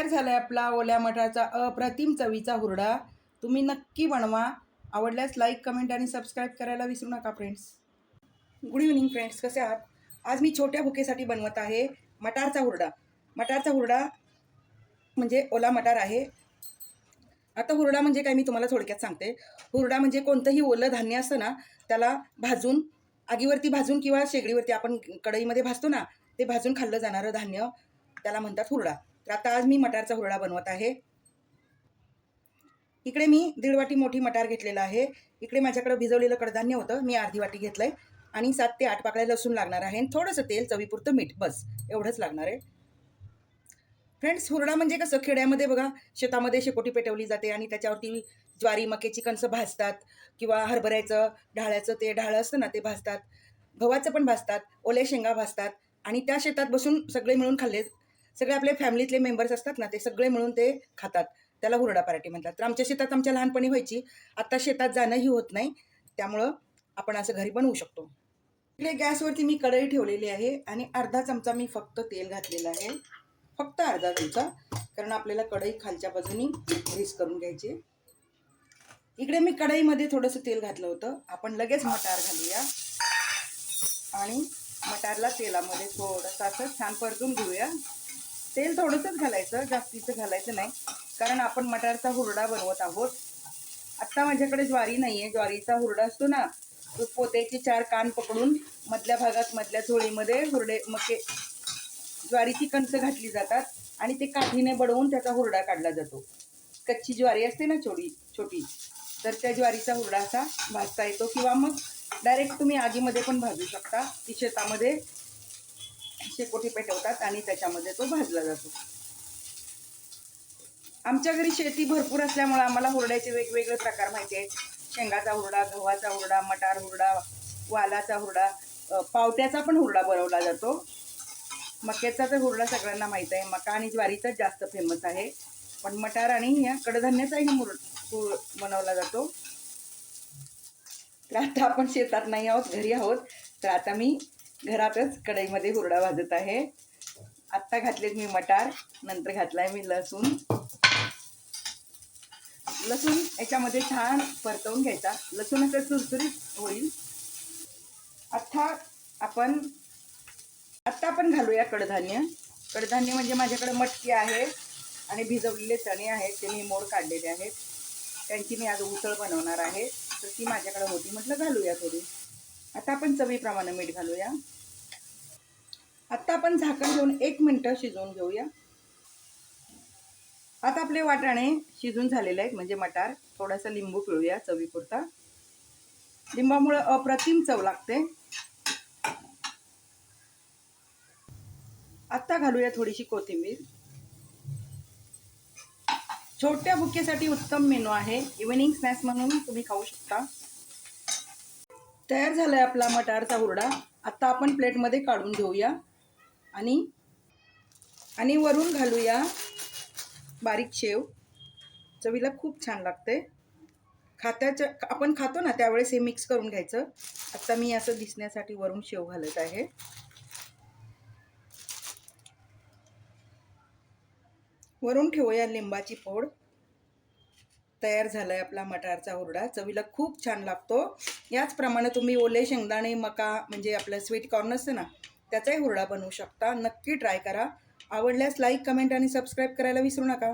तयार झाला आहे आपला ओल्या मटारचा अप्रतिम चवीचा हुरडा. तुम्ही नक्की बनवा. आवडल्यास लाईक, कमेंट आणि सबस्क्राईब करायला विसरू नका फ्रेंड्स. गुड इव्हनिंग फ्रेंड्स, कसे आहात? आज मी छोट्या भुकेसाठी बनवत आहे मटारचा हुरडा. मटारचा हुरडा म्हणजे ओला मटार आहे. आता हुरडा म्हणजे काय मी तुम्हाला थोडक्यात सांगते. हुरडा म्हणजे कोणतंही ओलं धान्य असतं ना, त्याला भाजून आगीवरती भाजून किंवा शेगडीवरती आपण कढईमध्ये भाजतो ना, ते भाजून खाल्लं जाणारं धान्य त्याला म्हणतात हुरडा. तर आता आज मी मटारचा हुरडा बनवत आहे. इकडे मी 1.5 वाटी मोठी मटार घेतलेला आहे. इकडे माझ्याकडे भिजवलेलं कडधान्य होतं, मी अर्धी वाटी घेतलंय आणि 7 ते 8 पाकळ्या लसूण लागणार आहे आणि थोडंसं तेल, चवीपुरतं मीठ, बस एवढंच लागणार आहे. फ्रेंड्स, हुरडा म्हणजे कसं खेड्यामध्ये बघा शेतामध्ये शेकोटी पेटवली जाते आणि त्याच्यावरती ज्वारी मक्याची कणसं भाजतात किंवा हरभऱ्याचं ढाळ्याचं ते ढाळं असतं ना ते भाजतात, गव्हाचं पण भाजतात, ओल्या शेंगा भाजतात आणि त्या शेतात बसून सगळे मिळून खाल्ले. सगळे आपले फॅमिलीतले मेंबर्स असतात ना, ते सगळे मिळून ते खातात. त्याला हुरडा पार्टी म्हणतात. तर आमच्या शेतात आमच्या लहानपणी व्हायची. आत्ता शेतात जाणंही होत नाही, त्यामुळं आपण असं घरी बनवू शकतो. इकडे गॅसवरती मी कढई ठेवलेली आहे आणि अर्धा चमचा मी फक्त तेल घातलेलं आहे. फक्त अर्धा चमचा, कारण आपल्याला कढई खालच्या बाजूनी ग्रीस करून घ्यायची. इकडे मी कढईमध्ये थोडंसं तेल घातलं होतं. आपण लगेच मटार घालूया आणि मटारला तेलामध्ये थोडंसं असं छान परतून घेऊया. तेल थोडंसंच घालायचं, जास्तीचं घालायचं नाही, कारण आपण मटारचा हुरडा बनवत आहोत. आत्ता माझ्याकडे ज्वारी नाही आहे. ज्वारीचा हुरडा असतो ना, तो पोत्याचे 4 कान पकडून मधल्या भागात मधल्या झोळीमध्ये ज्वारीची कणसं घातली जातात आणि ते काठीने बडवून त्याचा हुरडा काढला जातो. कच्ची ज्वारी असते ना छोटी छोटी, तर त्या ज्वारीचा हुरडा असा भाजता येतो किंवा मग डायरेक्ट तुम्ही आगीमध्ये पण भाजू शकता. ती शेतामध्ये शेकोटी पेटवतात आणि त्याच्यामध्ये तो भाजला जातो. आमच्या घरी शेती भरपूर असल्यामुळे आम्हाला हुरड्याचे वेगवेगळे प्रकार माहिती आहेत. शेंगाचा हुरडा, गव्हाचा हुरडा, मटार हुरडा, वालाचा हुरडा, पावट्याचा पण हुरडा बनवला जातो. मक्याचा तर हुरडा सगळ्यांना माहीत आहे. मका आणि ज्वारीचाच जास्त फेमस आहे, पण मटार आणि या कडधान्याचाही बनवला जातो. तर आता आपण शेतात नाही आहोत, घरी आहोत. तर आता मी घरातच कढईमध्ये हुरडा भाजत आहे. आत्ता घातलेत मी मटार, नंतर घातलाय मी लसूण. लसूण याच्यामध्ये छान परतवून घ्यायचा. लसूण असं सुरसुरीत होईल. आता आपण घालूया कडधान्य. कडधान्य म्हणजे माझ्याकडे मटकी आहे आणि भिजवलेले चणे आहेत, ते मी मोड काढलेले आहेत. त्यांची मी आज उसळ बनवणार आहे, तर ती माझ्याकडे होती, म्हटलं घालूया थोडी. आता आपण चवीप्रमाणे मीठ घालूया. आता आपण झाकण घेऊन 1 मिनिट शिजवून घेऊया. आता आपले वाटाणे शिजून झालेले आहेत, म्हणजे मटार. थोडासा लिंबू पिळूया चवीपुरता. लिंबामुळे अप्रतिम चव लागते. आता घालूया थोडीशी कोथिंबीर. छोट्या भुकेसाठी उत्तम मेनू आहे. इव्हिनिंग स्नॅक्स म्हणून तुम्ही खाऊ शकता. तयार झालाय आपला मटारचा हुरडा. आता आपण प्लेटमध्ये काढून घेऊया आणि वरून घालूया बारीक शेव. चवीला खूप छान लागते. आपण खातो ना त्यावेळेस हे मिक्स करून घ्यायचं. आता मी असं दिसण्यासाठी वरून शेव घालत आहे. वरून ठेवूया लिंबाची फोड. तयार झालाय आपला मटारचा हुरडा. चवीला खूप छान लागतो. याचप्रमाणे तुम्ही ओले शेंगदाणे, मका म्हणजे आपलं स्वीट कॉर्न असतं ना, त्याचाही हुरडा बनवू शकता. नक्की ट्राय करा. आवडल्यास लाईक, कमेंट आणि सबस्क्राईब करायला विसरू नका.